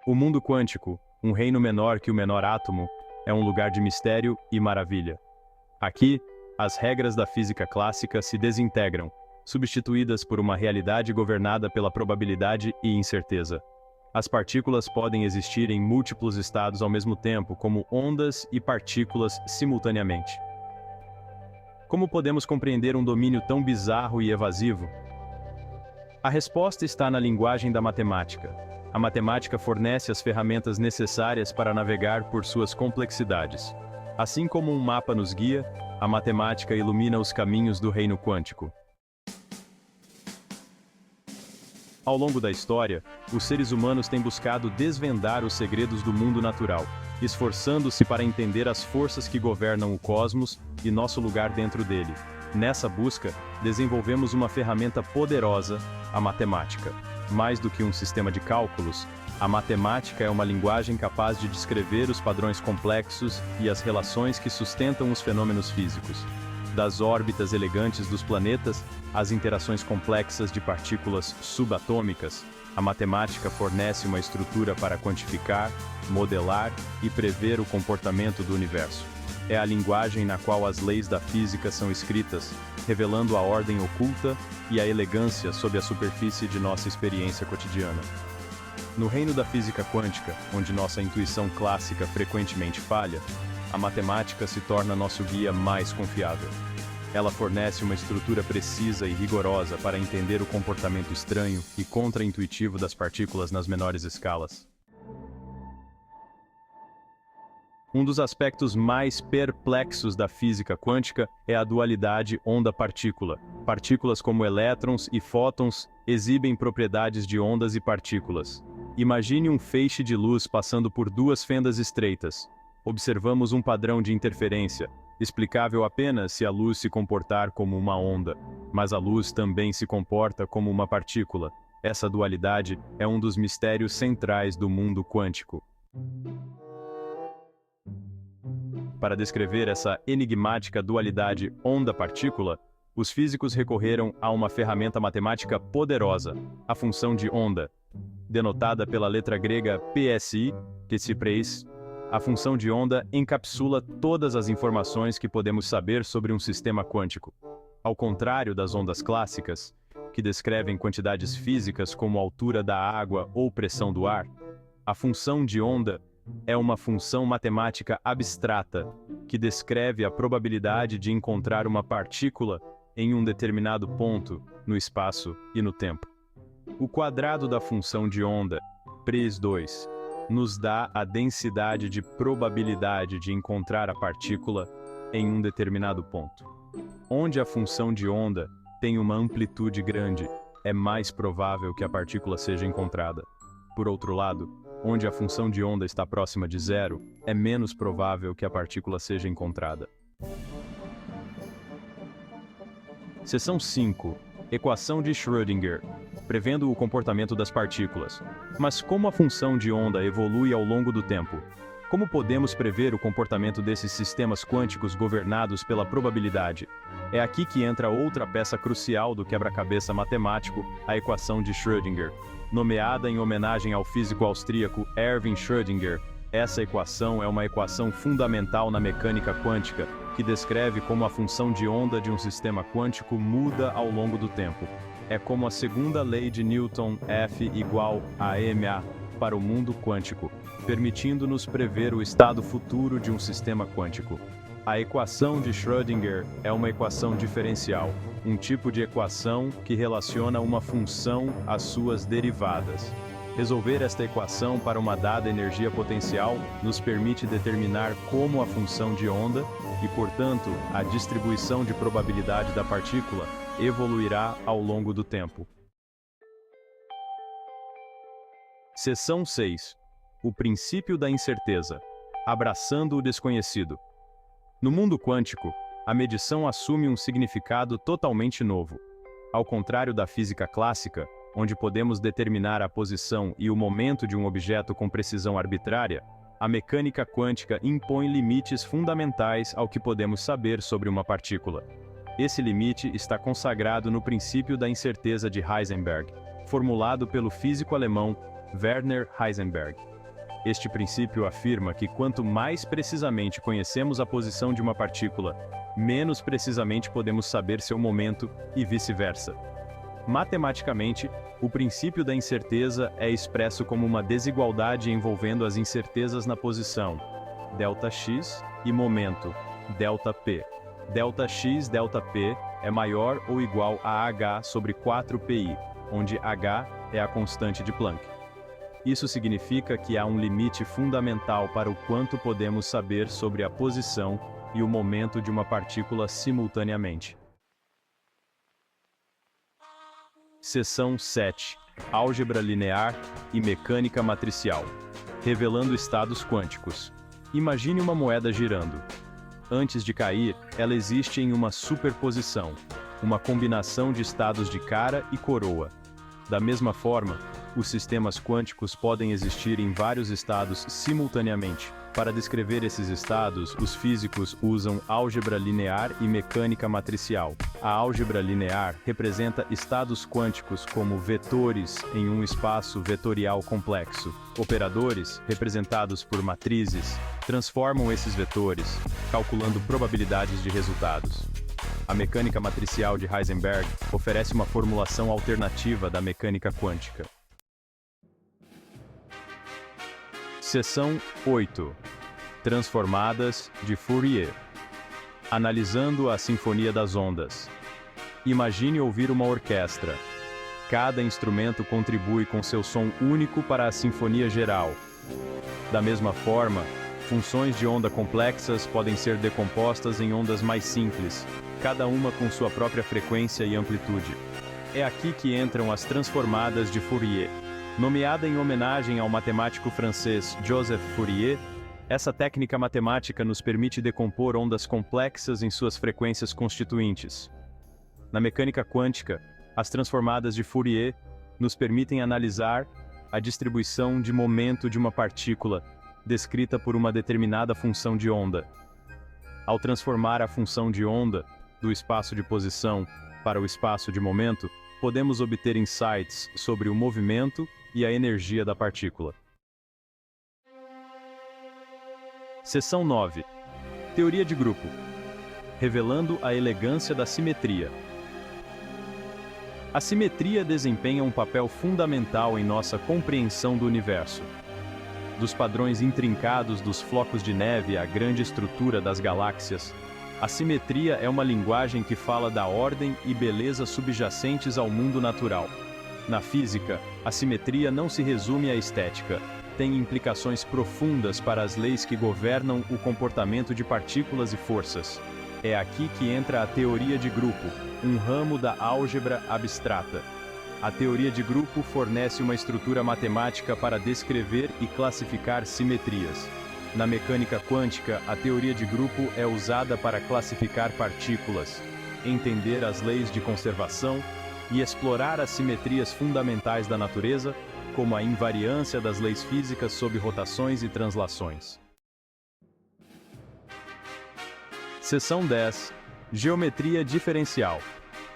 O mundo quântico, um reino menor que o menor átomo, é um lugar de mistério e maravilha. Aqui, as regras da física clássica se desintegram, substituídas por uma realidade governada pela probabilidade e incerteza. As partículas podem existir em múltiplos estados ao mesmo tempo, como ondas e partículas simultaneamente. Como podemos compreender um domínio tão bizarro e evasivo? A resposta está na linguagem da matemática. A matemática fornece as ferramentas necessárias para navegar por suas complexidades. Assim como um mapa nos guia, a matemática ilumina os caminhos do reino quântico. Ao longo da história, os seres humanos têm buscado desvendar os segredos do mundo natural, esforçando-se para entender as forças que governam o cosmos e nosso lugar dentro dele. Nessa busca, desenvolvemos uma ferramenta poderosa, a matemática. Mais do que um sistema de cálculos, a matemática é uma linguagem capaz de descrever os padrões complexos e as relações que sustentam os fenômenos físicos. Das órbitas elegantes dos planetas às interações complexas de partículas subatômicas, a matemática fornece uma estrutura para quantificar, modelar e prever o comportamento do universo. É a linguagem na qual as leis da física são escritas, revelando a ordem oculta e a elegância sob a superfície de nossa experiência cotidiana. No reino da física quântica, onde nossa intuição clássica frequentemente falha, a matemática se torna nosso guia mais confiável. Ela fornece uma estrutura precisa e rigorosa para entender o comportamento estranho e contra-intuitivo das partículas nas menores escalas. Um dos aspectos mais perplexos da física quântica é a dualidade onda-partícula. Partículas como elétrons e fótons exibem propriedades de ondas e partículas. Imagine um feixe de luz passando por duas fendas estreitas. Observamos um padrão de interferência, explicável apenas se a luz se comportar como uma onda, mas a luz também se comporta como uma partícula. Essa dualidade é um dos mistérios centrais do mundo quântico. Para descrever essa enigmática dualidade onda-partícula, os físicos recorreram a uma ferramenta matemática poderosa, a função de onda. Denotada pela letra grega psi, que se prez, a função de onda encapsula todas as informações que podemos saber sobre um sistema quântico. Ao contrário das ondas clássicas, que descrevem quantidades físicas como a altura da água ou pressão do ar, a função de onda é uma função matemática abstrata, que descreve a probabilidade de encontrar uma partícula em um determinado ponto, no espaço e no tempo. O quadrado da função de onda, π2, nos dá a densidade de probabilidade de encontrar a partícula em um determinado ponto. Onde a função de onda tem uma amplitude grande, é mais provável que a partícula seja encontrada. Por outro lado, onde a função de onda está próxima de zero, é menos provável que a partícula seja encontrada. Seção 5. Equação de Schrödinger, prevendo o comportamento das partículas. Mas como a função de onda evolui ao longo do tempo? Como podemos prever o comportamento desses sistemas quânticos governados pela probabilidade? É aqui que entra outra peça crucial do quebra-cabeça matemático, a equação de Schrödinger. Nomeada em homenagem ao físico austríaco Erwin Schrödinger, essa equação é uma equação fundamental na mecânica quântica, que descreve como a função de onda de um sistema quântico muda ao longo do tempo. É como a segunda lei de Newton, F igual a ma, para o mundo quântico, permitindo-nos prever o estado futuro de um sistema quântico. A equação de Schrödinger é uma equação diferencial, um tipo de equação que relaciona uma função às suas derivadas. Resolver esta equação para uma dada energia potencial nos permite determinar como a função de onda, e portanto, a distribuição de probabilidade da partícula, evoluirá ao longo do tempo. Seção 6. O princípio da incerteza. Abraçando o desconhecido. No mundo quântico, a medição assume um significado totalmente novo. Ao contrário da física clássica, onde podemos determinar a posição e o momento de um objeto com precisão arbitrária, a mecânica quântica impõe limites fundamentais ao que podemos saber sobre uma partícula. Esse limite está consagrado no princípio da incerteza de Heisenberg, formulado pelo físico alemão Werner Heisenberg. Este princípio afirma que quanto mais precisamente conhecemos a posição de uma partícula, menos precisamente podemos saber seu momento e vice-versa. Matematicamente, o princípio da incerteza é expresso como uma desigualdade envolvendo as incertezas na posição, ΔX, e momento, ΔP. ΔX, ΔP é maior ou igual a h sobre 4πi, onde h é a constante de Planck. Isso significa que há um limite fundamental para o quanto podemos saber sobre a posição e o momento de uma partícula simultaneamente. Seção 7. Álgebra linear e mecânica matricial. Revelando estados quânticos. Imagine uma moeda girando. Antes de cair, ela existe em uma superposição, uma combinação de estados de cara e coroa. Da mesma forma, os sistemas quânticos podem existir em vários estados simultaneamente. Para descrever esses estados, os físicos usam álgebra linear e mecânica matricial. A álgebra linear representa estados quânticos como vetores em um espaço vetorial complexo. Operadores, representados por matrizes, transformam esses vetores, calculando probabilidades de resultados. A mecânica matricial de Heisenberg oferece uma formulação alternativa da mecânica quântica. Seção 8. Transformadas de Fourier. Analisando a sinfonia das ondas. Imagine ouvir uma orquestra. Cada instrumento contribui com seu som único para a sinfonia geral. Da mesma forma, funções de onda complexas podem ser decompostas em ondas mais simples, cada uma com sua própria frequência e amplitude. É aqui que entram as transformadas de Fourier. Nomeada em homenagem ao matemático francês Joseph Fourier, essa técnica matemática nos permite decompor ondas complexas em suas frequências constituintes. Na mecânica quântica, as transformadas de Fourier nos permitem analisar a distribuição de momento de uma partícula, descrita por uma determinada função de onda. Ao transformar a função de onda do espaço de posição para o espaço de momento, podemos obter insights sobre o movimento e a energia da partícula. Seção 9. Teoria de grupo. Revelando a elegância da simetria. A simetria desempenha um papel fundamental em nossa compreensão do universo. Dos padrões intrincados dos flocos de neve à grande estrutura das galáxias, a simetria é uma linguagem que fala da ordem e beleza subjacentes ao mundo natural. Na física, a simetria não se resume à estética, tem implicações profundas para as leis que governam o comportamento de partículas e forças. É aqui que entra a teoria de grupo, um ramo da álgebra abstrata. A teoria de grupo fornece uma estrutura matemática para descrever e classificar simetrias. Na mecânica quântica, a teoria de grupo é usada para classificar partículas, entender as leis de conservação e explorar as simetrias fundamentais da natureza, como a invariância das leis físicas sob rotações e translações. Seção 10. Geometria diferencial.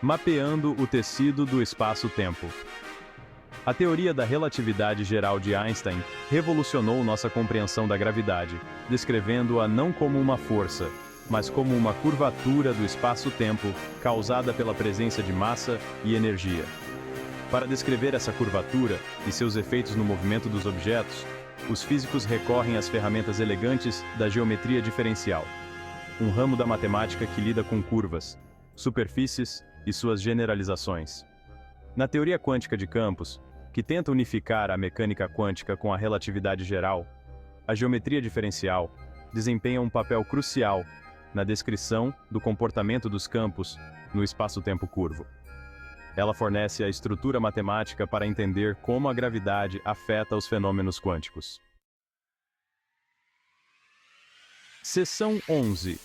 Mapeando o tecido do espaço-tempo. A teoria da relatividade geral de Einstein revolucionou nossa compreensão da gravidade, descrevendo-a não como uma força, mas como uma curvatura do espaço-tempo causada pela presença de massa e energia. Para descrever essa curvatura e seus efeitos no movimento dos objetos, os físicos recorrem às ferramentas elegantes da geometria diferencial, um ramo da matemática que lida com curvas, superfícies e suas generalizações. Na teoria quântica de campos, que tenta unificar a mecânica quântica com a relatividade geral, a geometria diferencial desempenha um papel crucial na descrição do comportamento dos campos no espaço-tempo curvo. Ela fornece a estrutura matemática para entender como a gravidade afeta os fenômenos quânticos. Seção 11.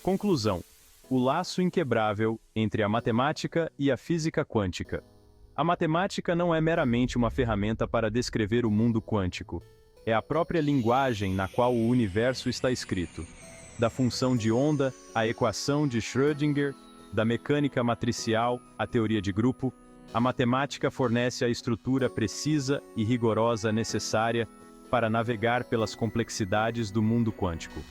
Conclusão. O laço inquebrável entre a matemática e a física quântica. A matemática não é meramente uma ferramenta para descrever o mundo quântico. É a própria linguagem na qual o universo está escrito. Da função de onda à equação de Schrödinger, da mecânica matricial à teoria de grupo, a matemática fornece a estrutura precisa e rigorosa necessária para navegar pelas complexidades do mundo quântico.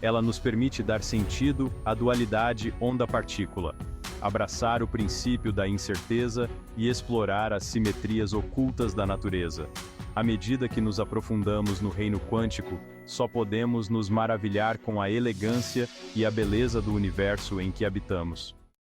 Ela nos permite dar sentido à dualidade onda-partícula, abraçar o princípio da incerteza e explorar as simetrias ocultas da natureza. À medida que nos aprofundamos no reino quântico, só podemos nos maravilhar com a elegância e a beleza do universo em que habitamos.